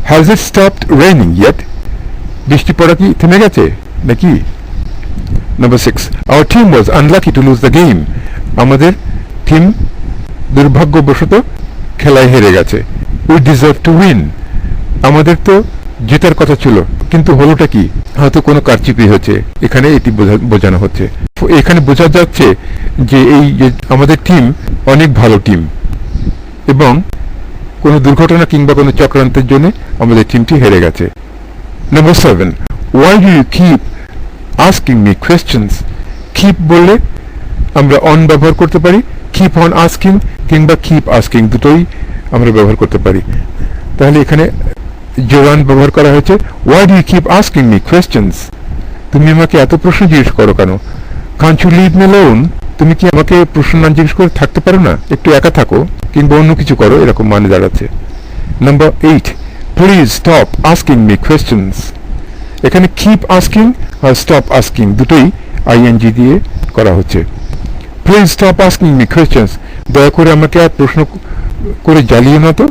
Has it stopped raining yet? বৃষ্টি পড়া কি থেমে গেছে নাকি? Number 6, our team was unlucky to lose the game. আমাদের টিম দুর্ভাগ্যবশত খেলায় হেরে গেছে। We deserve to win. আমাদের তো জেতার কথা ছিল, কিন্তু হলোটা কি? হয়তো কোনো কারচুপি হচ্ছে, এখানে এটি বোঝানো হচ্ছে। এখানে বোঝা যাচ্ছে যে এই যে আমাদের টিম অনেক ভালো টিম, এবং কোনো দুর্ঘটনা কিংবা কোনো চক্রান্তের জন্য আমাদের টিমটি হেরে গেছে। Number 7, why do you keep asking me questions? Keep বললে আমরা অন ব্যবহার করতে পারি, কিপ অন আস্কিং কিংবা কিপ আস্কিং দুটোই আমরা ব্যবহার করতে পারি। তাহলে এখানে জোরান ব্যবহার করা হয়েছে, why do you keep asking me questions? তুমি আমাকে এত প্রশ্ন জিজ্ঞেস করো কেন? Can't you leave me alone? তুমি কি আমাকে প্রশ্ন না জিজ্ঞেস করে থাকতে পারো না? একটু একা থাকো কিংবা অন্য কিছু করো, এরকম মানে দাঁড়াচ্ছে। Number 8, please stop asking me questions. এখানে কিপ আস্কিং আর স্টপ আস্কিং দুটোই আইএনজি দিয়ে করা হচ্ছে। Please stop asking me questions, দয়া করে আমাকে আর প্রশ্ন করে জ্বালিও না তো।